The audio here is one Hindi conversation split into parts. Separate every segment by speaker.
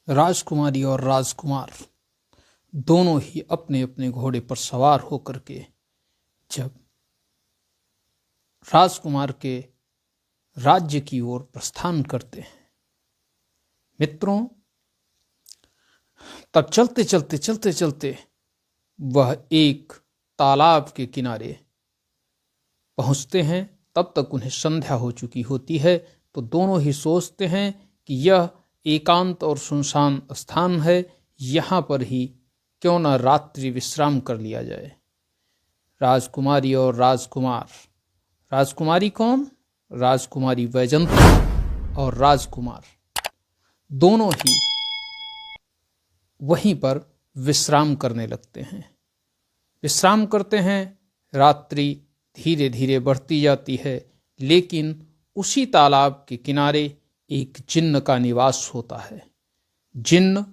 Speaker 1: राजकुमारी और राजकुमार दोनों ही अपने अपने घोड़े पर सवार होकर के जब राजकुमार के राज्य की ओर प्रस्थान करते हैं, मित्रों, तब चलते चलते चलते चलते वह एक तालाब के किनारे पहुंचते हैं। तब तक उन्हें संध्या हो चुकी होती है, तो दोनों ही सोचते हैं कि यह एकांत और सुनसान स्थान है, यहाँ पर ही क्यों न रात्रि विश्राम कर लिया जाए। राजकुमारी और राजकुमार, राजकुमारी कौन? राजकुमारी वैजंती और राजकुमार दोनों ही वहीं पर विश्राम करने लगते हैं। विश्राम करते हैं, रात्रि धीरे धीरे बढ़ती जाती है, लेकिन उसी तालाब के किनारे एक जिन्न का निवास होता है। जिन्न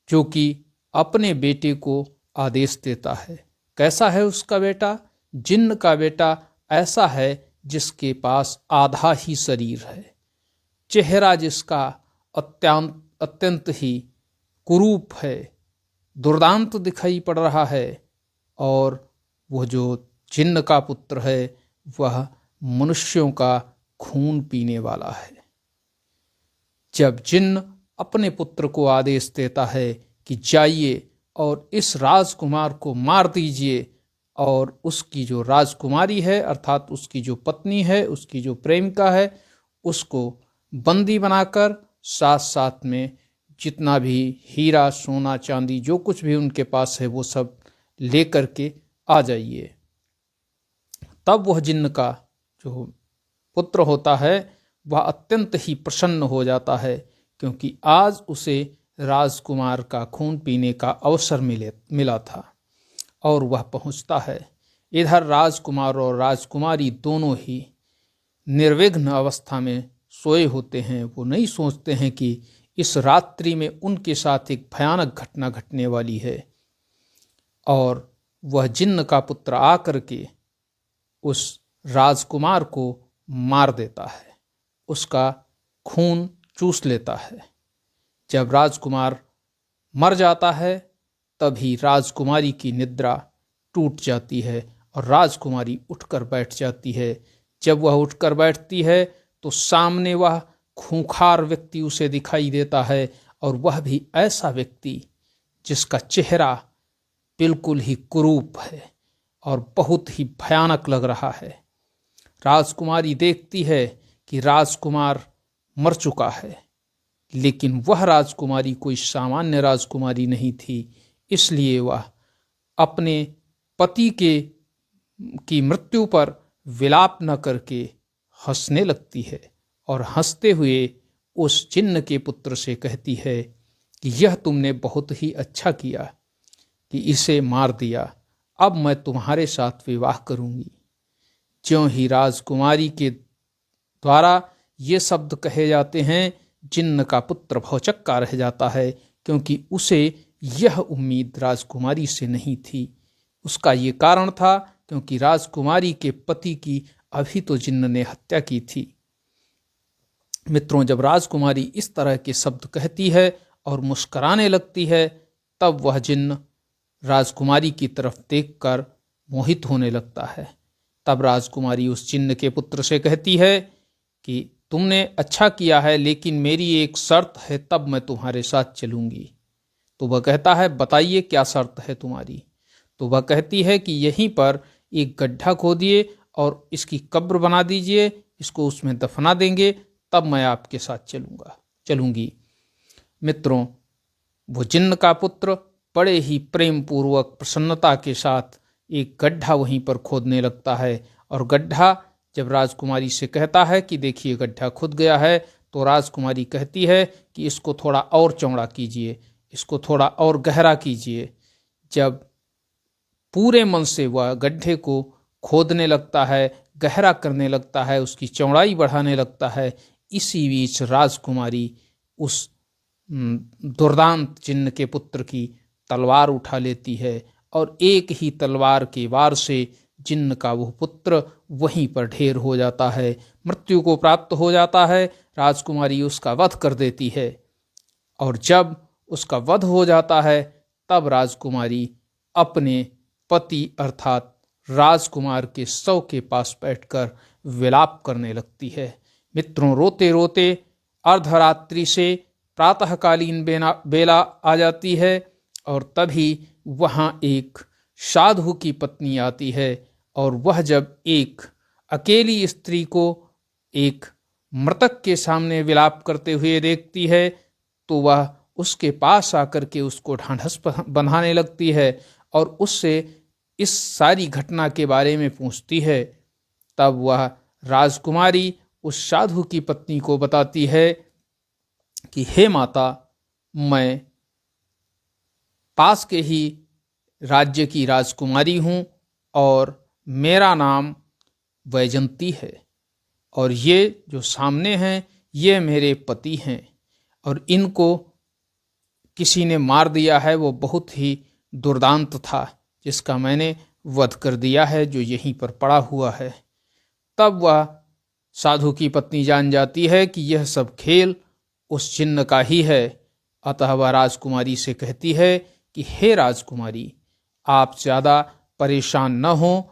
Speaker 1: जो कि अपने बेटे को आदेश देता है। कैसा है उसका बेटा? जिन्न का बेटा ऐसा है जिसके पास आधा ही शरीर है, चेहरा जिसका अत्यंत ही कुरूप है, दुर्दांत दिखाई पड़ रहा है, और वह जो जिन्न का पुत्र है वह मनुष्यों का खून पीने वाला है। जब जिन्न अपने पुत्र को आदेश देता है कि जाइए और इस राजकुमार को मार दीजिए, और उसकी जो राजकुमारी है अर्थात उसकी जो पत्नी है, उसकी जो प्रेमिका है, उसको बंदी बनाकर साथ साथ में जितना भी हीरा सोना चांदी जो कुछ भी उनके पास है वो सब लेकर के आ जाइए। तब वह जिन्न का जो पुत्र होता है वह अत्यंत ही प्रसन्न हो जाता है, क्योंकि आज उसे राजकुमार का खून पीने का अवसर मिला था, और वह पहुंचता है। इधर राजकुमार और राजकुमारी दोनों ही निर्विघ्न अवस्था में सोए होते हैं। वो नहीं सोचते हैं कि इस रात्रि में उनके साथ एक भयानक घटना घटने वाली है, और वह जिन्न का पुत्र आकर के उस राजकुमार को मार देता है, उसका खून चूस लेता है। जब राजकुमार मर जाता है तभी राजकुमारी की निद्रा टूट जाती है और राजकुमारी उठकर बैठ जाती है। जब वह उठकर बैठती है तो सामने वह खूंखार व्यक्ति उसे दिखाई देता है, और वह भी ऐसा व्यक्ति जिसका चेहरा बिल्कुल ही कुरूप है और बहुत ही भयानक लग रहा है। राजकुमारी देखती है कि राजकुमार मर चुका है, लेकिन वह राजकुमारी कोई सामान्य राजकुमारी नहीं थी, इसलिए वह अपने पति की मृत्यु पर विलाप न करके हंसने लगती है, और हंसते हुए उस जिन्न के पुत्र से कहती है कि यह तुमने बहुत ही अच्छा किया कि इसे मार दिया, अब मैं तुम्हारे साथ विवाह करूंगी। ज्यों ही राजकुमारी के द्वारा ये शब्द कहे जाते हैं, जिन्न का पुत्र भौचक्का रह जाता है, क्योंकि उसे यह उम्मीद राजकुमारी से नहीं थी। उसका ये कारण था क्योंकि राजकुमारी के पति की अभी तो जिन्न ने हत्या की थी। मित्रों, जब राजकुमारी इस तरह के शब्द कहती है और मुस्कुराने लगती है, तब वह जिन्न राजकुमारी की तरफ देखकर मोहित होने लगता है। तब राजकुमारी उस जिन्न के पुत्र से कहती है कि तुमने अच्छा किया है, लेकिन मेरी एक शर्त है, तब मैं तुम्हारे साथ चलूंगी। तो वह कहता है, बताइए क्या शर्त है तुम्हारी? तो वह कहती है कि यहीं पर एक गड्ढा खोदिए और इसकी कब्र बना दीजिए, इसको उसमें दफना देंगे, तब मैं आपके साथ चलूंगी। मित्रों, वो जिन्न का पुत्र बड़े ही प्रेम पूर्वक प्रसन्नता के साथ एक गड्ढा वहीं पर खोदने लगता है, और गड्ढा जब राजकुमारी से कहता है कि देखिए गड्ढा खुद गया है, तो राजकुमारी कहती है कि इसको थोड़ा और चौड़ा कीजिए, इसको थोड़ा और गहरा कीजिए। जब पूरे मन से वह गड्ढे को खोदने लगता है, गहरा करने लगता है, उसकी चौड़ाई बढ़ाने लगता है, इसी बीच राजकुमारी उस दुर्दांत जिन्न के पुत्र की तलवार उठा लेती है, और एक ही तलवार के वार से जिन्न का वह पुत्र वहीं पर ढेर हो जाता है, मृत्यु को प्राप्त हो जाता है। राजकुमारी उसका वध कर देती है, और जब उसका वध हो जाता है तब राजकुमारी अपने पति अर्थात राजकुमार के शव के पास बैठकर विलाप करने लगती है। मित्रों, रोते रोते अर्धरात्रि से प्रातःकालीन बेला आ जाती है और तभी वहाँ एक साधु की पत्नी आती है और वह जब एक अकेली स्त्री को एक मृतक के सामने विलाप करते हुए देखती है तो वह उसके पास आकर के उसको ढांढस बंधाने लगती है और उससे इस सारी घटना के बारे में पूछती है। तब वह राजकुमारी उस साधु की पत्नी को बताती है कि हे माता, मैं पास के ही राज्य की राजकुमारी हूँ और मेरा नाम वैजंती है और ये जो सामने हैं ये मेरे पति हैं और इनको किसी ने मार दिया है, वो बहुत ही दुर्दांत था जिसका मैंने वध कर दिया है, जो यहीं पर पड़ा हुआ है। तब वह साधु की पत्नी जान जाती है कि यह सब खेल उस जिन्न का ही है। अतः वह राजकुमारी से कहती है कि हे राजकुमारी, आप ज़्यादा परेशान न हो,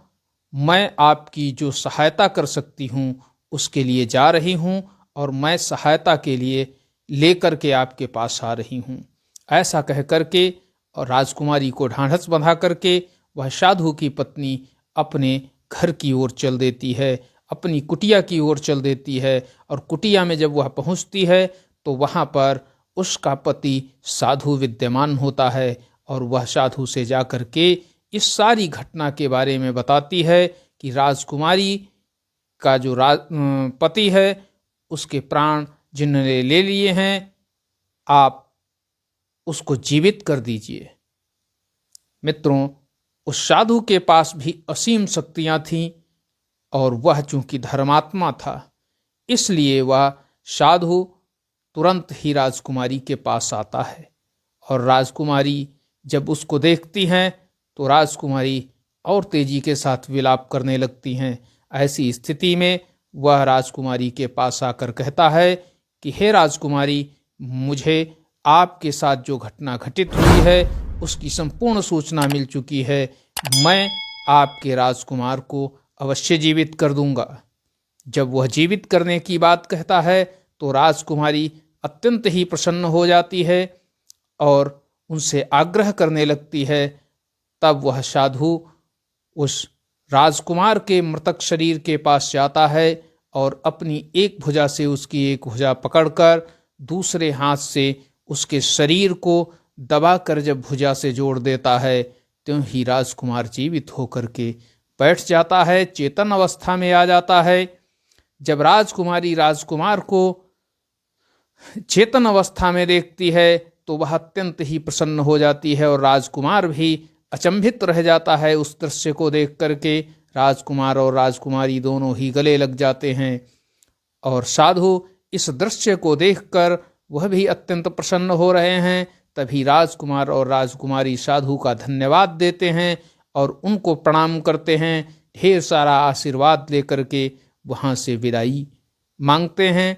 Speaker 1: मैं आपकी जो सहायता कर सकती हूँ उसके लिए जा रही हूँ और मैं सहायता के लिए लेकर के आपके पास आ रही हूँ। ऐसा कह करके और राजकुमारी को ढांढस बंधा करके वह साधु की पत्नी अपने घर की ओर चल देती है, अपनी कुटिया की ओर चल देती है और कुटिया में जब वह पहुंचती है तो वहां पर उसका पति साधु विद्यमान होता है और वह साधु से जाकर के इस सारी घटना के बारे में बताती है कि राजकुमारी का जो पति है उसके प्राण जिन्होंने ले लिए हैं, आप उसको जीवित कर दीजिए। मित्रों, उस साधु के पास भी असीम शक्तियां थीं और वह चूंकि धर्मात्मा था इसलिए वह साधु तुरंत ही राजकुमारी के पास आता है और राजकुमारी जब उसको देखती हैं तो राजकुमारी और तेजी के साथ विलाप करने लगती हैं। ऐसी स्थिति में वह राजकुमारी के पास आकर कहता है कि हे राजकुमारी, मुझे आपके साथ जो घटना घटित हुई है उसकी संपूर्ण सूचना मिल चुकी है। मैं आपके राजकुमार को अवश्य जीवित कर दूंगा। जब वह जीवित करने की बात कहता है तो राजकुमारी अत्यंत ही प्रसन्न हो जाती है और उनसे आग्रह करने लगती है। तब वह साधु उस राजकुमार के मृतक शरीर के पास जाता है और अपनी एक भुजा से उसकी एक भुजा पकड़कर दूसरे हाथ से उसके शरीर को दबाकर जब भुजा से जोड़ देता है त्यों ही राजकुमार जीवित होकर के बैठ जाता है, चेतन अवस्था में आ जाता है। जब राजकुमारी राजकुमार को चेतन अवस्था में देखती है तो वह अत्यंत ही प्रसन्न हो जाती है और राजकुमार भी अचंभित रह जाता है उस दृश्य को देख करके। राजकुमार और राजकुमारी दोनों ही गले लग जाते हैं और साधु इस दृश्य को देखकर वह भी अत्यंत प्रसन्न हो रहे हैं। तभी राजकुमार और राजकुमारी साधु का धन्यवाद देते हैं और उनको प्रणाम करते हैं, ढेर सारा आशीर्वाद लेकर के वहाँ से विदाई मांगते हैं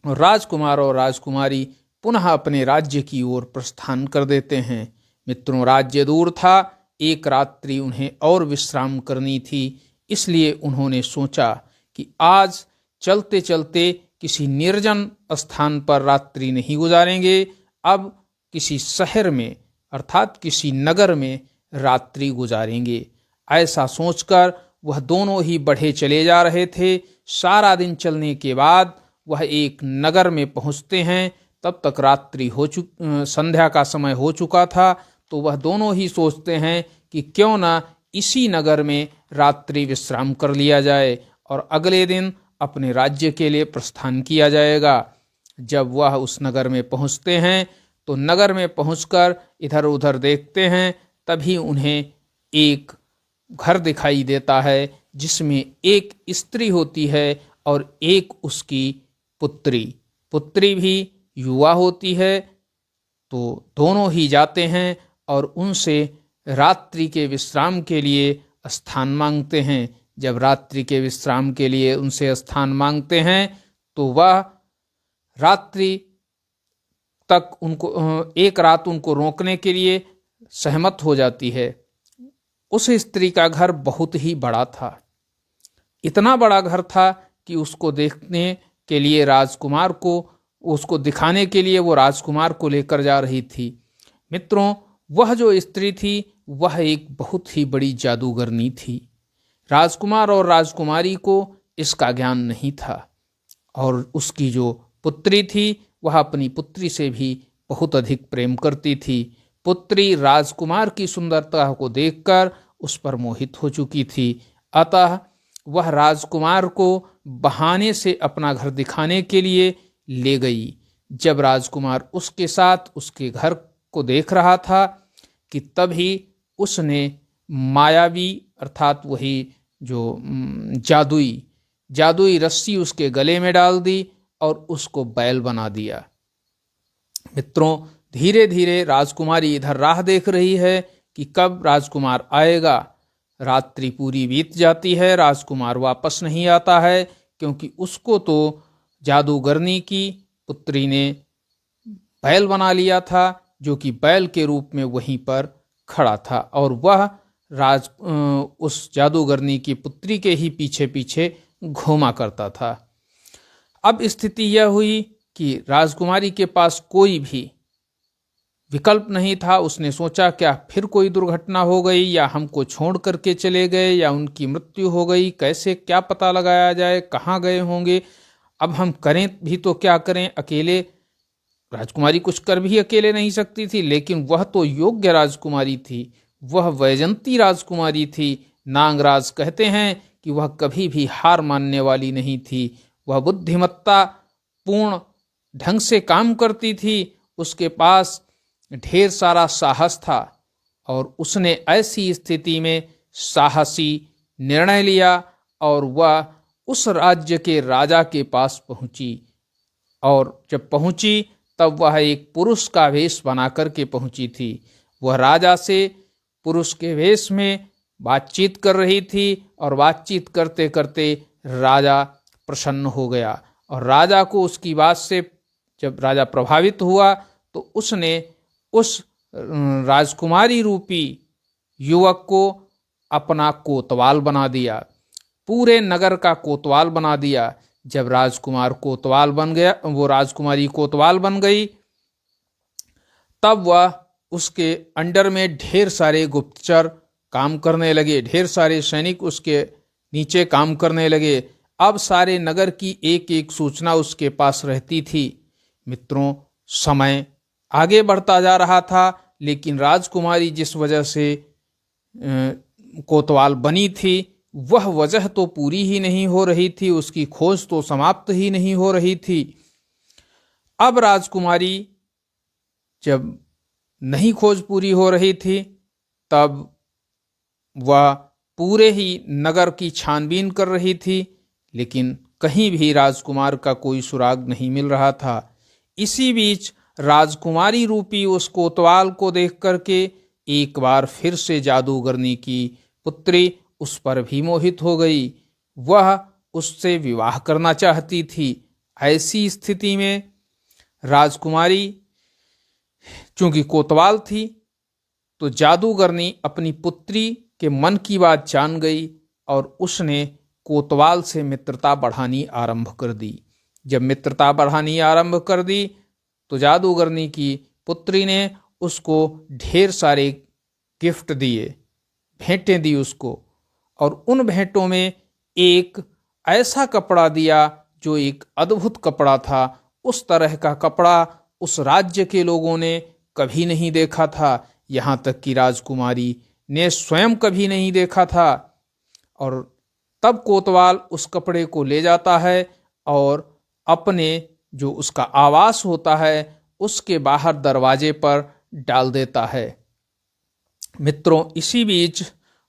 Speaker 1: और राजकुमार और राजकुमारी पुनः अपने राज्य की ओर प्रस्थान कर देते हैं। मित्रों, राज्य दूर था, एक रात्रि उन्हें और विश्राम करनी थी, इसलिए उन्होंने सोचा कि आज चलते चलते किसी निर्जन स्थान पर रात्रि नहीं गुजारेंगे, अब किसी शहर में अर्थात किसी नगर में रात्रि गुजारेंगे। ऐसा सोचकर वह दोनों ही बढ़े चले जा रहे थे। सारा दिन चलने के बाद वह एक नगर में पहुंचते हैं। तब तक रात्रि संध्या का समय हो चुका था। तो वह दोनों ही सोचते हैं कि क्यों ना इसी नगर में रात्रि विश्राम कर लिया जाए और अगले दिन अपने राज्य के लिए प्रस्थान किया जाएगा। जब वह उस नगर में पहुंचते हैं तो नगर में पहुंचकर इधर उधर देखते हैं, तभी उन्हें एक घर दिखाई देता है जिसमें एक स्त्री होती है और एक उसकी पुत्री भी युवा होती है। तो दोनों ही जाते हैं और उनसे रात्रि के विश्राम के लिए स्थान मांगते हैं। जब रात्रि के विश्राम के लिए उनसे स्थान मांगते हैं तो वह रात्रि तक उनको एक रात उनको रोकने के लिए सहमत हो जाती है। उस स्त्री का घर बहुत ही बड़ा था। इतना बड़ा घर था कि उसको देखने के लिए राजकुमार को, उसको दिखाने के लिए वो राजकुमार को लेकर जा रही थी। मित्रों, वह जो स्त्री थी वह एक बहुत ही बड़ी जादूगरनी थी। राजकुमार और राजकुमारी को इसका ज्ञान नहीं था और उसकी जो पुत्री थी वह अपनी पुत्री से भी बहुत अधिक प्रेम करती थी। पुत्री राजकुमार की सुंदरता को देखकर उस पर मोहित हो चुकी थी। अतः वह राजकुमार को बहाने से अपना घर दिखाने के लिए ले गई। जब राजकुमार उसके साथ उसके घर को देख रहा था कि तभी उसने मायावी अर्थात वही जो जादुई रस्सी उसके गले में डाल दी और उसको बैल बना दिया। मित्रों, धीरे धीरे राजकुमारी इधर राह देख रही है कि कब राजकुमार आएगा। रात्रि पूरी बीत जाती है, राजकुमार वापस नहीं आता है, क्योंकि उसको तो जादूगरनी की पुत्री ने बैल बना लिया था, जो कि बैल के रूप में वहीं पर खड़ा था और वह उस जादूगरनी की पुत्री के ही पीछे पीछे घूमा करता था। अब स्थिति यह हुई कि राजकुमारी के पास कोई भी विकल्प नहीं था। उसने सोचा क्या फिर कोई दुर्घटना हो गई, या हमको छोड़ करके चले गए, या उनकी मृत्यु हो गई, कैसे क्या पता लगाया जाए, कहाँ गए होंगे। अब हम करें भी तो क्या करें, अकेले राजकुमारी कुछ कर भी अकेले नहीं सकती थी, लेकिन वह तो योग्य राजकुमारी थी, वह वैजंती राजकुमारी थी। नागराज कहते हैं कि वह कभी भी हार मानने वाली नहीं थी। वह बुद्धिमत्ता पूर्ण ढंग से काम करती थी, उसके पास ढेर सारा साहस था और उसने ऐसी स्थिति में साहसी निर्णय लिया और वह उस राज्य के राजा के पास पहुंची। और जब पहुंची तब वह एक पुरुष का वेश बना करके पहुंची थी। वह राजा से पुरुष के वेश में बातचीत कर रही थी और बातचीत करते करते राजा प्रसन्न हो गया और राजा को उसकी बात से जब राजा प्रभावित हुआ तो उसने उस राजकुमारी रूपी युवक को अपना कोतवाल बना दिया, पूरे नगर का कोतवाल बना दिया। जब राजकुमार कोतवाल बन गया, वो राजकुमारी कोतवाल बन गई, तब वह उसके अंडर में ढेर सारे गुप्तचर काम करने लगे, ढेर सारे सैनिक उसके नीचे काम करने लगे। अब सारे नगर की एक एक सूचना उसके पास रहती थी। मित्रों, समय आगे बढ़ता जा रहा था, लेकिन राजकुमारी जिस वजह से कोतवाल बनी थी वह वजह तो पूरी ही नहीं हो रही थी, उसकी खोज तो समाप्त ही नहीं हो रही थी। अब राजकुमारी जब नहीं खोज पूरी हो रही थी तब वह पूरे ही नगर की छानबीन कर रही थी, लेकिन कहीं भी राजकुमार का कोई सुराग नहीं मिल रहा था। इसी बीच राजकुमारी रूपी उस कोतवाल को देख करके एक बार फिर से जादूगरनी की पुत्री उस पर भी मोहित हो गई। वह उससे विवाह करना चाहती थी। ऐसी स्थिति में राजकुमारी चूंकि कोतवाल थी तो जादूगरनी अपनी पुत्री के मन की बात जान गई और उसने कोतवाल से मित्रता बढ़ानी आरंभ कर दी। जब मित्रता बढ़ानी आरंभ कर दी तो जादूगरनी की पुत्री ने उसको ढेर सारे गिफ्ट दिए, भेंटें दी उसको, और उन भेंटों में एक ऐसा कपड़ा दिया जो एक अद्भुत कपड़ा था। उस तरह का कपड़ा उस राज्य के लोगों ने कभी नहीं देखा था, यहाँ तक कि राजकुमारी ने स्वयं कभी नहीं देखा था। और तब कोतवाल उस कपड़े को ले जाता है और अपने जो उसका आवास होता है उसके बाहर दरवाजे पर डाल देता है। मित्रों, इसी बीच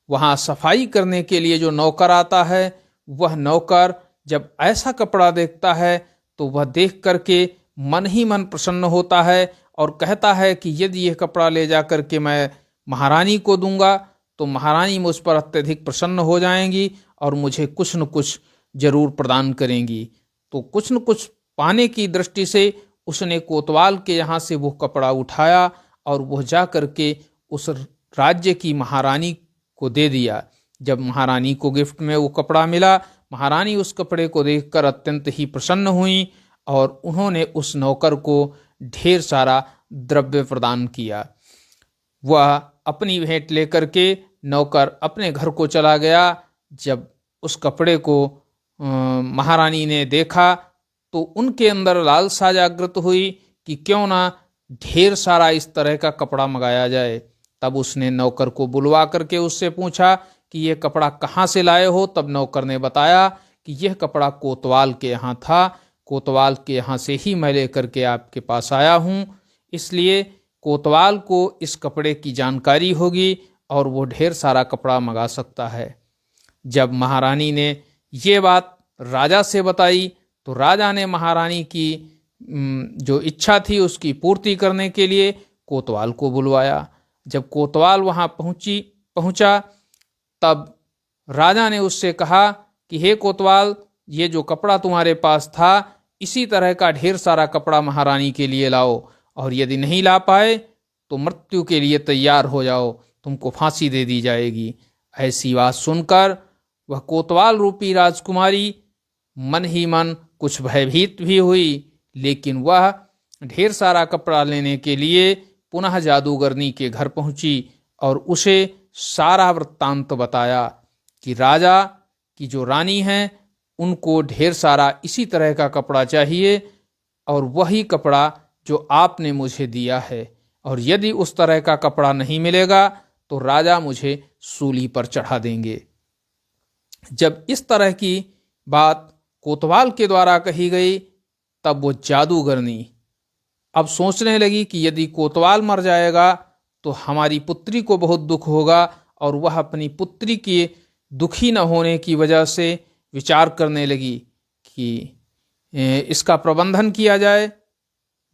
Speaker 1: वहाँ सफाई करने के लिए जो नौकर आता है, वह नौकर जब ऐसा कपड़ा देखता है तो वह देख करके मन ही मन प्रसन्न होता है और कहता है कि यदि यह कपड़ा ले जा करके मैं महारानी को दूंगा तो महारानी मुझ पर अत्यधिक प्रसन्न हो जाएंगी और मुझे कुछ न कुछ जरूर प्रदान करेंगी। तो कुछ न कुछ पाने की दृष्टि से उसने कोतवाल के यहाँ से वो कपड़ा उठाया और वह जा करके उस राज्य की महारानी को दे दिया। जब महारानी को गिफ्ट में वो कपड़ा मिला, महारानी उस कपड़े को देखकर अत्यंत ही प्रसन्न हुई और उन्होंने उस नौकर को ढेर सारा द्रव्य प्रदान किया। वह अपनी भेंट लेकर के नौकर अपने घर को चला गया। जब उस कपड़े को महारानी ने देखा तो उनके अंदर लालसा जागृत हुई कि क्यों ना ढेर सारा इस तरह का कपड़ा मंगाया जाए। तब उसने नौकर को बुलवा करके उससे पूछा कि यह कपड़ा कहाँ से लाए हो। तब नौकर ने बताया कि यह कपड़ा कोतवाल के यहाँ था, कोतवाल के यहाँ से ही मैं लेकर के आपके पास आया हूँ, इसलिए कोतवाल को इस कपड़े की जानकारी होगी और वो ढेर सारा कपड़ा मंगा सकता है। जब महारानी ने ये बात राजा से बताई तो राजा ने महारानी की जो इच्छा थी उसकी पूर्ति करने के लिए कोतवाल को बुलवाया। जब कोतवाल वहाँ पहुँचा तब राजा ने उससे कहा कि हे कोतवाल, ये जो कपड़ा तुम्हारे पास था इसी तरह का ढेर सारा कपड़ा महारानी के लिए लाओ, और यदि नहीं ला पाए तो मृत्यु के लिए तैयार हो जाओ, तुमको फांसी दे दी जाएगी। ऐसी बात सुनकर वह कोतवाल रूपी राजकुमारी मन ही मन कुछ भयभीत भी हुई, लेकिन वह ढेर सारा कपड़ा लेने के लिए पुनः जादूगरनी के घर पहुंची और उसे सारा वृत्तांत बताया कि राजा की जो रानी हैं उनको ढेर सारा इसी तरह का कपड़ा चाहिए और वही कपड़ा जो आपने मुझे दिया है, और यदि उस तरह का कपड़ा नहीं मिलेगा तो राजा मुझे सूली पर चढ़ा देंगे। जब इस तरह की बात कोतवाल के द्वारा कही गई तब वो जादूगरनी अब सोचने लगी कि यदि कोतवाल मर जाएगा तो हमारी पुत्री को बहुत दुख होगा, और वह अपनी पुत्री के दुखी न होने की वजह से विचार करने लगी कि इसका प्रबंधन किया जाए।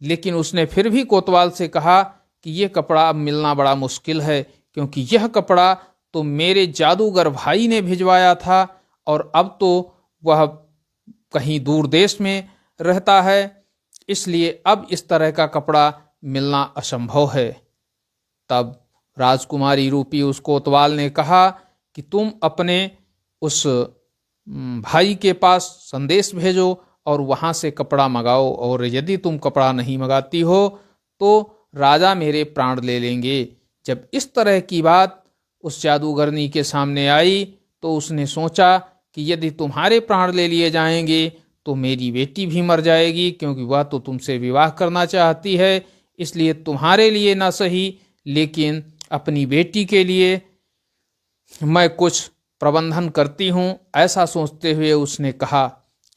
Speaker 1: लेकिन उसने फिर भी कोतवाल से कहा कि यह कपड़ा अब मिलना बड़ा मुश्किल है, क्योंकि यह कपड़ा तो मेरे जादूगर भाई ने भिजवाया था और अब तो वह कहीं दूर देश में रहता है, इसलिए अब इस तरह का कपड़ा मिलना असंभव है। तब राजकुमारी रूपी उस कोतवाल ने कहा कि तुम अपने उस भाई के पास संदेश भेजो और वहाँ से कपड़ा मंगाओ, और यदि तुम कपड़ा नहीं मंगाती हो तो राजा मेरे प्राण ले लेंगे। जब इस तरह की बात उस जादूगरनी के सामने आई तो उसने सोचा कि यदि तुम्हारे प्राण ले लिए जाएंगे तो मेरी बेटी भी मर जाएगी, क्योंकि वह तो तुमसे विवाह करना चाहती है, इसलिए तुम्हारे लिए ना सही लेकिन अपनी बेटी के लिए मैं कुछ प्रबंधन करती हूँ। ऐसा सोचते हुए उसने कहा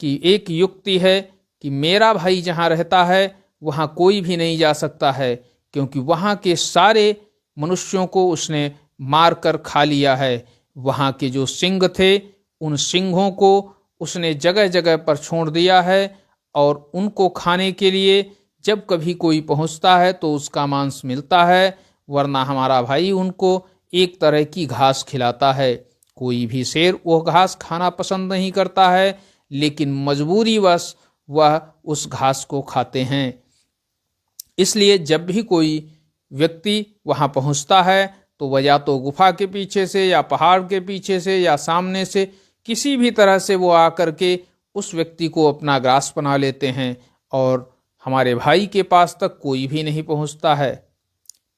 Speaker 1: कि एक युक्ति है कि मेरा भाई जहाँ रहता है वहाँ कोई भी नहीं जा सकता है, क्योंकि वहाँ के सारे मनुष्यों को उसने मार कर खा लिया है। वहाँ के जो सिंह थे उन सिंहों को उसने जगह जगह पर छोड़ दिया है, और उनको खाने के लिए जब कभी कोई पहुँचता है तो उसका मांस मिलता है, वरना हमारा भाई उनको एक तरह की घास खिलाता है। कोई भी शेर वो घास खाना पसंद नहीं करता है, लेकिन मजबूरीवश वह उस घास को खाते हैं। इसलिए जब भी कोई व्यक्ति वहां पहुंचता है तो वह या तो गुफा के पीछे से या पहाड़ के पीछे से या सामने से किसी भी तरह से वो आकर के उस व्यक्ति को अपना ग्रास बना लेते हैं, और हमारे भाई के पास तक कोई भी नहीं पहुंचता है।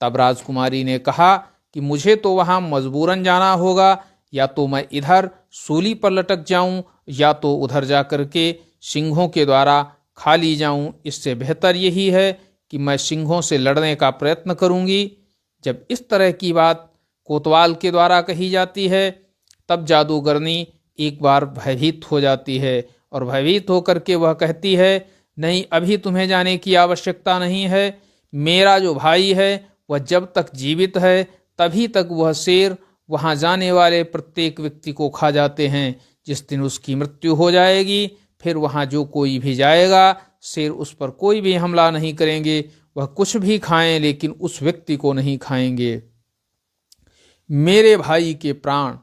Speaker 1: तब राजकुमारी ने कहा कि मुझे तो वहां मजबूरन जाना होगा, या तो मैं इधर सूली पर लटक जाऊं या तो उधर जा करके सिंहों के द्वारा खा ली जाऊं। इससे बेहतर यही है कि मैं सिंहों से लड़ने का प्रयत्न करूंगी। जब इस तरह की बात कोतवाल के द्वारा कही जाती है तब जादूगरनी एक बार भयभीत हो जाती है, और भयभीत होकर के वह कहती है, नहीं, अभी तुम्हें जाने की आवश्यकता नहीं है। मेरा जो भाई है वह जब तक जीवित है तभी तक वह शेर वहां जाने वाले प्रत्येक व्यक्ति को खा जाते हैं। जिस दिन उसकी मृत्यु हो जाएगी फिर वहां जो कोई भी जाएगा शेर उस पर कोई भी हमला नहीं करेंगे, वह कुछ भी खाएं लेकिन उस व्यक्ति को नहीं खाएंगे। मेरे भाई के प्राण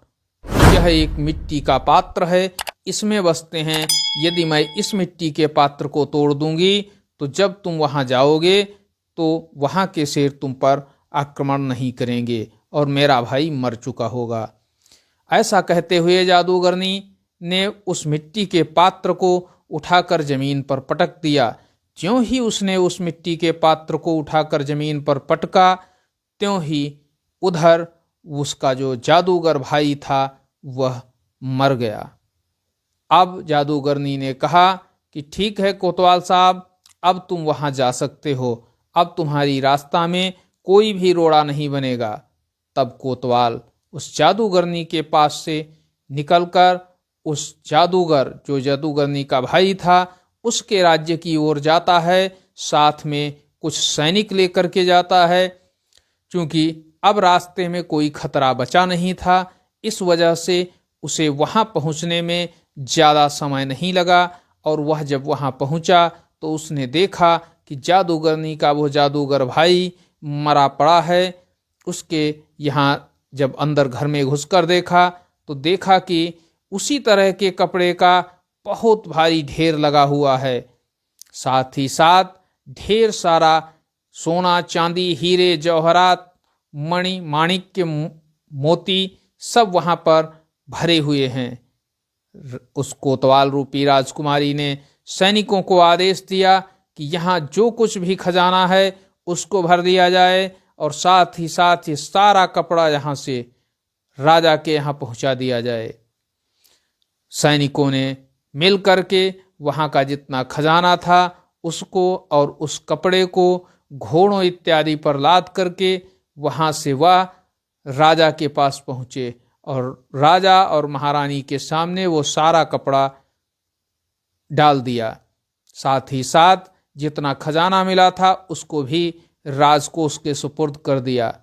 Speaker 1: यह एक मिट्टी का पात्र है, इसमें बसते हैं। यदि मैं इस मिट्टी के पात्र को तोड़ दूंगी तो जब तुम वहाँ जाओगे तो वहाँ के शेर तुम पर आक्रमण नहीं करेंगे और मेरा भाई मर चुका होगा। ऐसा कहते हुए जादूगरनी ने उस मिट्टी के पात्र को उठाकर जमीन पर पटक दिया। ज्यों ही उसने उस मिट्टी के पात्र को उठाकर जमीन पर पटका, त्यों ही उधर उसका जो जादूगर भाई था वह मर गया। अब जादूगरनी ने कहा कि ठीक है कोतवाल साहब, अब तुम वहां जा सकते हो, अब तुम्हारी रास्ता में कोई भी रोड़ा नहीं बनेगा। तब कोतवाल उस जादूगरनी के पास से निकलकर उस जादूगर जो जादूगरनी का भाई था उसके राज्य की ओर जाता है, साथ में कुछ सैनिक लेकर के जाता है। क्योंकि अब रास्ते में कोई खतरा बचा नहीं था, इस वजह से उसे वहां पहुंचने में ज़्यादा समय नहीं लगा। और वह जब वहां पहुंचा तो उसने देखा कि जादूगरनी का वो जादूगर भाई मरा पड़ा है। उसके यहाँ जब अंदर घर में घुसकर देखा तो देखा कि उसी तरह के कपड़े का बहुत भारी ढेर लगा हुआ है, साथ ही साथ ढेर सारा सोना चांदी हीरे जवाहरात मणि माणिक्य मोती सब वहां पर भरे हुए हैं। उस कोतवाल रूपी राजकुमारी ने सैनिकों को आदेश दिया कि यहाँ जो कुछ भी खजाना है उसको भर दिया जाए और साथ ही ये सारा कपड़ा यहाँ से राजा के यहाँ पहुँचा दिया जाए। सैनिकों ने मिल करके वहाँ का जितना खजाना था उसको और उस कपड़े को घोड़ों इत्यादि पर लाद करके वहाँ से वह राजा के पास पहुँचे और राजा और महारानी के सामने वो सारा कपड़ा डाल दिया। साथ ही साथ जितना खजाना मिला था उसको भी राजकोष के सुपुर्द कर दिया।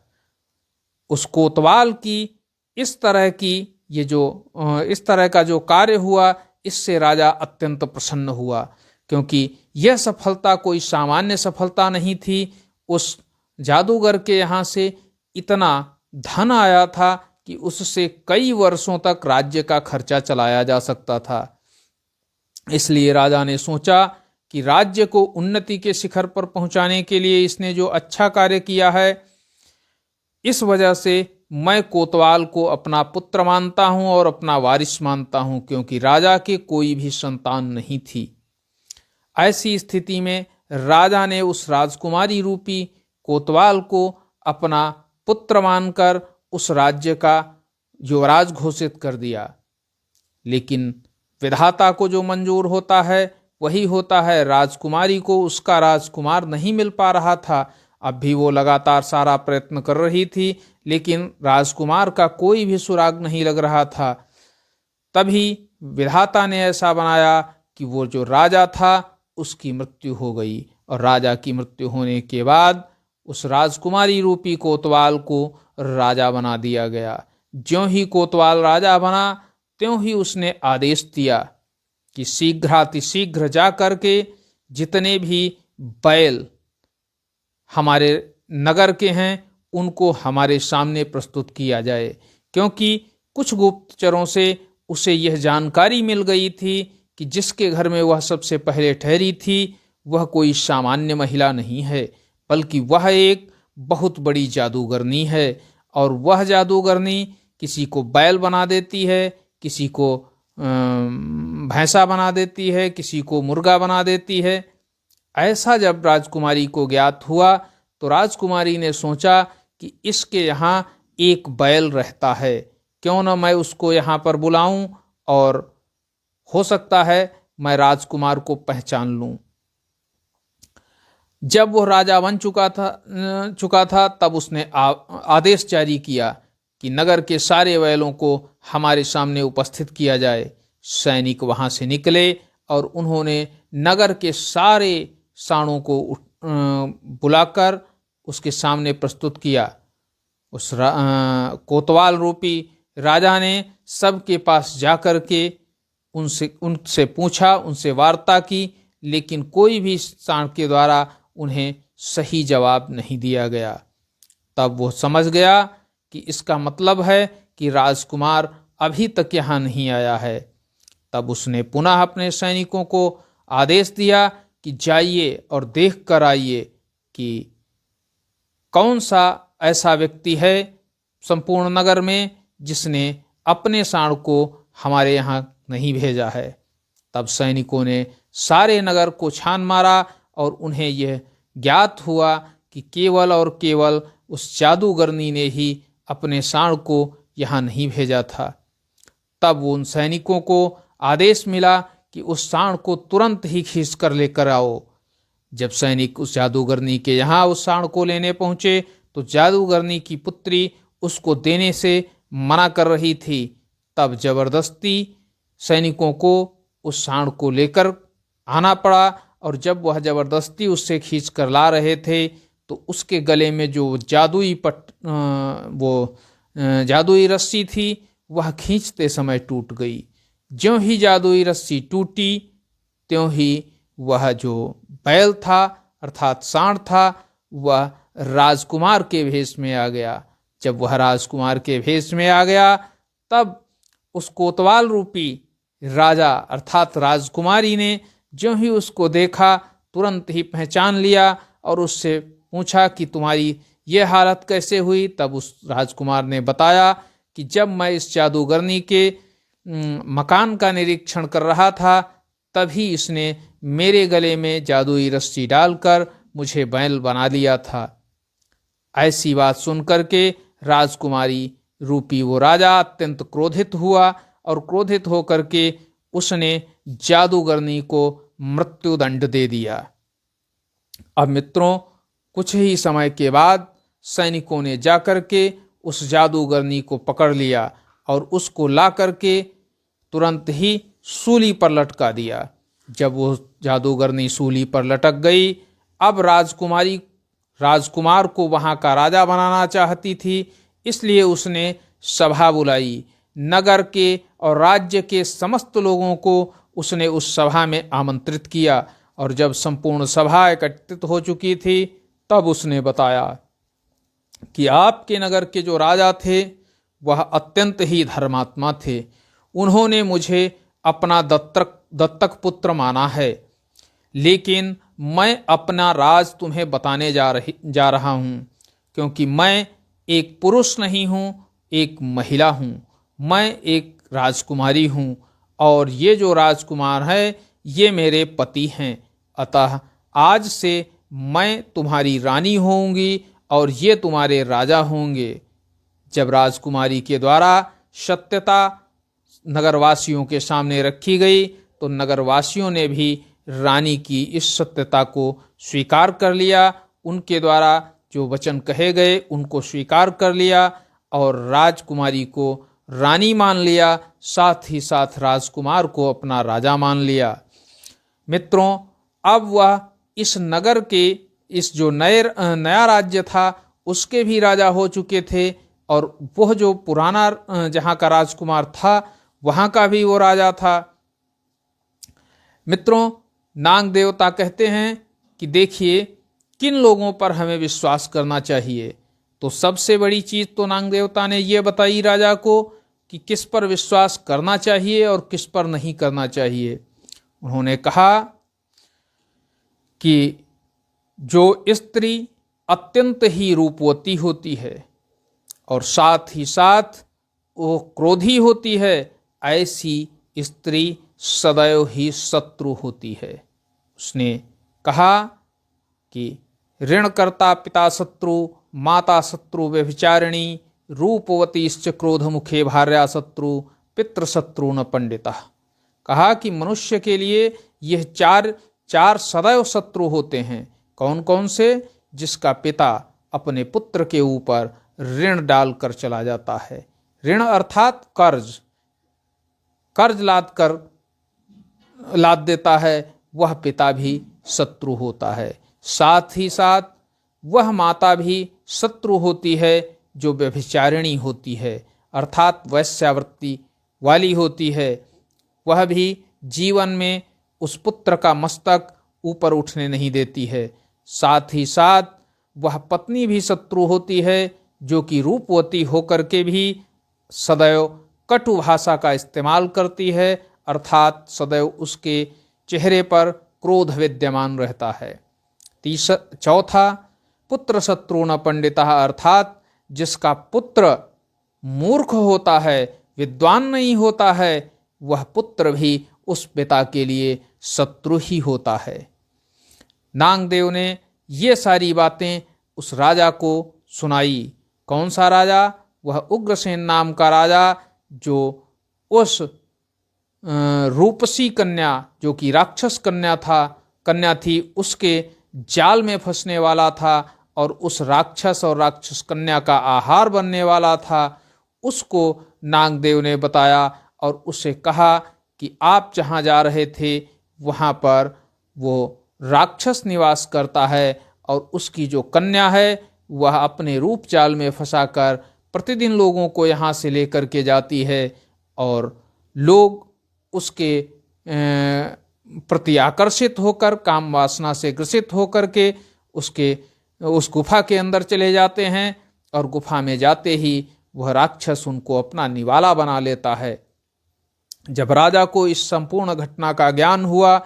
Speaker 1: उस कोतवाल की इस तरह का जो कार्य हुआ, इससे राजा अत्यंत प्रसन्न हुआ, क्योंकि यह सफलता कोई सामान्य सफलता नहीं थी। उस जादूगर के यहाँ से इतना धन आया था कि उससे कई वर्षों तक राज्य का खर्चा चलाया जा सकता था। इसलिए राजा ने सोचा कि राज्य को उन्नति के शिखर पर पहुंचाने के लिए इसने जो अच्छा कार्य किया है, इस वजह से मैं कोतवाल को अपना पुत्र मानता हूं और अपना वारिस मानता हूं, क्योंकि राजा के कोई भी संतान नहीं थी। ऐसी स्थिति में राजा ने उस राजकुमारी रूपी कोतवाल को अपना पुत्र मानकर उस राज्य का युवराज घोषित कर दिया। लेकिन विधाता को जो मंजूर होता है वही होता है। राजकुमारी को उसका राजकुमार नहीं मिल पा रहा था। अब भी वो लगातार सारा प्रयत्न कर रही थी, लेकिन राजकुमार का कोई भी सुराग नहीं लग रहा था। तभी विधाता ने ऐसा बनाया कि वो जो राजा था उसकी मृत्यु हो गई, और राजा की मृत्यु होने के बाद उस राजकुमारी रूपी कोतवाल को राजा बना दिया गया। ज्यों ही कोतवाल राजा बना, त्यों ही उसने आदेश दिया कि शीघ्रातिशीघ्र जा करके जितने भी बैल हमारे नगर के हैं उनको हमारे सामने प्रस्तुत किया जाए, क्योंकि कुछ गुप्तचरों से उसे यह जानकारी मिल गई थी कि जिसके घर में वह सबसे पहले ठहरी थी वह कोई सामान्य महिला नहीं है, बल्कि वह एक बहुत बड़ी जादूगरनी है। और वह जादूगरनी किसी को बैल बना देती है, किसी को भैंसा बना देती है, किसी को मुर्गा बना देती है। ऐसा जब राजकुमारी को ज्ञात हुआ तो राजकुमारी ने सोचा कि इसके यहाँ एक बैल रहता है, क्यों न मैं उसको यहाँ पर बुलाऊं और हो सकता है मैं राजकुमार को पहचान लूं। जब वो राजा बन चुका था तब उसने आदेश जारी किया कि नगर के सारे बैलों को हमारे सामने उपस्थित किया जाए। सैनिक वहां से निकले और उन्होंने नगर के सारे साणों को बुलाकर उसके सामने प्रस्तुत किया। उस कोतवाल रूपी राजा ने सबके पास जाकर के उनसे पूछा, उनसे वार्ता की, लेकिन कोई भी साण के द्वारा उन्हें सही जवाब नहीं दिया गया। तब वो समझ गया कि इसका मतलब है कि राजकुमार अभी तक यहाँ नहीं आया है। तब उसने पुनः अपने सैनिकों को आदेश दिया कि जाइए और देख कर आइए कि कौन सा ऐसा व्यक्ति है संपूर्ण नगर में जिसने अपने सांड को हमारे यहाँ नहीं भेजा है। तब सैनिकों ने सारे नगर को छान मारा और उन्हें यह ज्ञात हुआ कि केवल और केवल उस जादूगरनी ने ही अपने सांड को यहाँ नहीं भेजा था। तब उन सैनिकों को आदेश मिला कि उस सांड को तुरंत ही खींच कर लेकर आओ। जब सैनिक उस जादूगरनी के यहाँ उस सांड को लेने पहुंचे तो जादूगरनी की पुत्री उसको देने से मना कर रही थी। तब जबरदस्ती सैनिकों को उस सांड को लेकर आना पड़ा और जब वह जबरदस्ती उससे खींच कर ला रहे थे तो उसके गले में जो जादुई रस्सी थी वह खींचते समय टूट गई। ज्यों ही जादुई रस्सी टूटी त्यों ही वह जो बैल था अर्थात सांड था वह राजकुमार के भेष में आ गया। जब वह राजकुमार के भेष में आ गया तब उस कोतवाल रूपी राजा अर्थात राजकुमारी ने ज्यों ही उसको देखा तुरंत ही पहचान लिया और उससे पूछा कि तुम्हारी ये हालत कैसे हुई। तब उस राजकुमार ने बताया कि जब मैं इस जादूगरनी के मकान का निरीक्षण कर रहा था तभी इसने मेरे गले में जादुई रस्सी डालकर मुझे बैल बना लिया था। ऐसी बात सुनकर के राजकुमारी रूपी वो राजा अत्यंत क्रोधित हुआ और क्रोधित होकर के उसने जादूगरनी को मृत्युदंड दे दिया। अब मित्रों, कुछ ही समय के बाद सैनिकों ने जाकर के उस जादूगरनी को पकड़ लिया और उसको ला करके तुरंत ही सूली पर लटका दिया। जब वो जादूगरनी सूली पर लटक गई, अब राजकुमार को वहाँ का राजा बनाना चाहती थी, इसलिए उसने सभा बुलाई। नगर के और राज्य के समस्त लोगों को उसने उस सभा में आमंत्रित किया और जब संपूर्ण सभा एकत्रित हो चुकी थी तब उसने बताया कि आपके नगर के जो राजा थे वह अत्यंत ही धर्मात्मा थे। उन्होंने मुझे अपना दत्तक पुत्र माना है, लेकिन मैं अपना राज तुम्हें बताने जा रहा हूँ, क्योंकि मैं एक पुरुष नहीं हूँ, एक महिला हूँ। मैं एक राजकुमारी हूँ और ये जो राजकुमार है ये मेरे पति हैं। अतः आज से मैं तुम्हारी रानी होंगी और ये तुम्हारे राजा होंगे। जब राजकुमारी के द्वारा सत्यता नगरवासियों के सामने रखी गई तो नगरवासियों ने भी रानी की इस सत्यता को स्वीकार कर लिया। उनके द्वारा जो वचन कहे गए उनको स्वीकार कर लिया और राजकुमारी को रानी मान लिया, साथ ही साथ राजकुमार को अपना राजा मान लिया। मित्रों, अब वह इस नगर के इस जो नया राज्य था उसके भी राजा हो चुके थे और वह जो पुराना जहाँ का राजकुमार था वहाँ का भी वो राजा था। मित्रों, नाग देवता कहते हैं कि देखिए किन लोगों पर हमें विश्वास करना चाहिए। तो सबसे बड़ी चीज़ तो नाग देवता ने ये बताई राजा को कि किस पर विश्वास करना चाहिए और किस पर नहीं करना चाहिए। उन्होंने कहा कि जो स्त्री अत्यंत ही रूपवती होती है और साथ ही साथ वो क्रोधी होती है, ऐसी स्त्री सदैव ही शत्रु होती है। उसने कहा कि ऋणकर्ता पिता शत्रु, माता शत्रु व्यभिचारिणी, रूपवतीश्च क्रोधमुखे भार्या शत्रु, पितृशत्रु न पंडिता। कहा कि मनुष्य के लिए यह चार सदैव शत्रु होते हैं। कौन कौन से? जिसका पिता अपने पुत्र के ऊपर ऋण डालकर चला जाता है। ऋण अर्थात कर्ज लाद देता है, वह पिता भी शत्रु होता है। साथ ही साथ वह माता भी शत्रु होती है जो व्यभिचारिणी होती है अर्थात वैश्यावृत्ति वाली होती है। वह भी जीवन में उस पुत्र का मस्तक ऊपर उठने नहीं देती है। साथ ही साथ वह पत्नी भी शत्रु होती है जो कि रूपवती होकर के भी सदैव कटु भाषा का इस्तेमाल करती है, अर्थात सदैव उसके चेहरे पर क्रोध विद्यमान रहता है। चौथा, पुत्र शत्रु न पंडितः, अर्थात जिसका पुत्र मूर्ख होता है, विद्वान नहीं होता है, वह पुत्र भी उस पिता के लिए शत्रु ही होता है। नागदेव ने ये सारी बातें उस राजा को सुनाई। कौन सा राजा? वह उग्रसेन नाम का राजा, जो उस रूपसी कन्या, जो कि राक्षस कन्या थी, उसके जाल में फंसने वाला था और उस राक्षस और राक्षस कन्या का आहार बनने वाला था। उसको नागदेव ने बताया और उससे कहा कि आप जहाँ जा रहे थे वहाँ पर वो राक्षस निवास करता है और उसकी जो कन्या है वह अपने रूप जाल में फंसाकर प्रतिदिन लोगों को यहाँ से लेकर के जाती है और लोग उसके प्रति आकर्षित होकर, काम वासना से ग्रसित होकर के उस गुफा के अंदर चले जाते हैं और गुफा में जाते ही वह राक्षस उनको अपना निवाला बना लेता है। जब राजा को इस संपूर्ण घटना का ज्ञान हुआ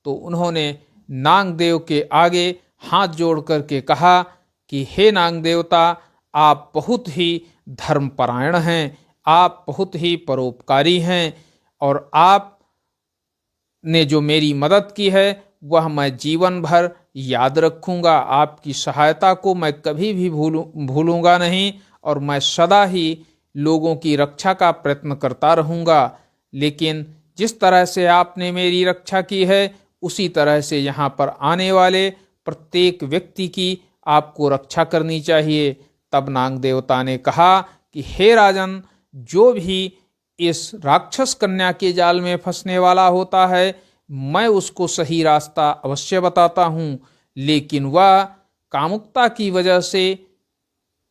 Speaker 1: तो उन्होंने नागदेव के आगे हाथ जोड़ करके कहा कि हे नागदेवता, आप बहुत ही धर्मपरायण हैं, आप बहुत ही परोपकारी हैं और आप ने जो मेरी मदद की है वह मैं जीवन भर याद रखूंगा। आपकी सहायता को मैं कभी भी भूलूंगा नहीं और मैं सदा ही लोगों की रक्षा का प्रयत्न करता रहूंगा। लेकिन जिस तरह से आपने मेरी रक्षा की है उसी तरह से यहाँ पर आने वाले प्रत्येक व्यक्ति की आपको रक्षा करनी चाहिए। तब नागदेवता ने कहा कि हे राजन, जो भी इस राक्षस कन्या के जाल में फंसने वाला होता है मैं उसको सही रास्ता अवश्य बताता हूँ, लेकिन वह कामुकता की वजह से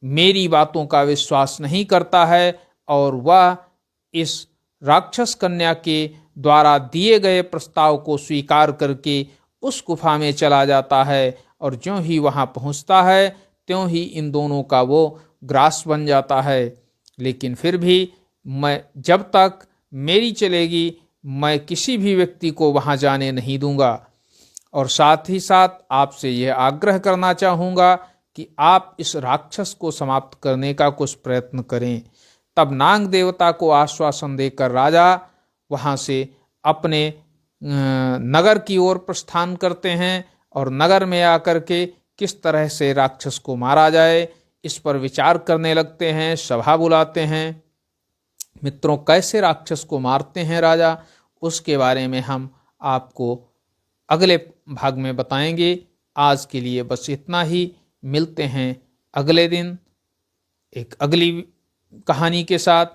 Speaker 1: मेरी बातों का विश्वास नहीं करता है और वह इस राक्षस कन्या के द्वारा दिए गए प्रस्ताव को स्वीकार करके उस गुफा में चला जाता है और ज्यों ही वहाँ पहुँचता है त्यों ही इन दोनों का वो ग्रास बन जाता है। लेकिन फिर भी मैं, जब तक मेरी चलेगी, मैं किसी भी व्यक्ति को वहाँ जाने नहीं दूंगा और साथ ही साथ आपसे यह आग्रह करना चाहूँगा कि आप इस राक्षस को समाप्त करने का कुछ प्रयत्न करें। तब नाग देवता को आश्वासन देकर राजा वहाँ से अपने नगर की ओर प्रस्थान करते हैं और नगर में आकर के किस तरह से राक्षस को मारा जाए इस पर विचार करने लगते हैं, सभा बुलाते हैं। मित्रों, कैसे राक्षस को मारते हैं राजा, उसके बारे में हम आपको अगले भाग में बताएंगे। आज के लिए बस इतना ही। मिलते हैं अगले दिन एक अगली कहानी के साथ।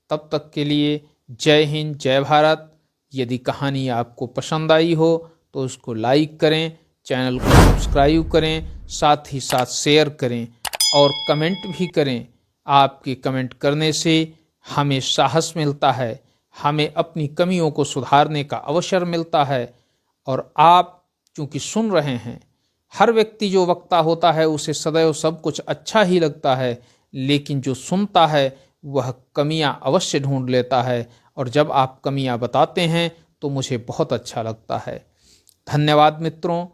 Speaker 1: तब तक के लिए जय हिंद, जय भारत। यदि कहानी आपको पसंद आई हो तो उसको लाइक करें, चैनल को सब्सक्राइब करें, साथ ही साथ शेयर करें और कमेंट भी करें। आपके कमेंट करने से हमें साहस मिलता है, हमें अपनी कमियों को सुधारने का अवसर मिलता है। और आप चूँकि सुन रहे हैं, हर व्यक्ति जो वक्ता होता है उसे सदैव सब कुछ अच्छा ही लगता है, लेकिन जो सुनता है वह कमियां अवश्य ढूंढ लेता है और जब आप कमियां बताते हैं तो मुझे बहुत अच्छा लगता है। धन्यवाद मित्रों।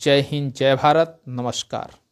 Speaker 1: जय हिंद, जय भारत। नमस्कार।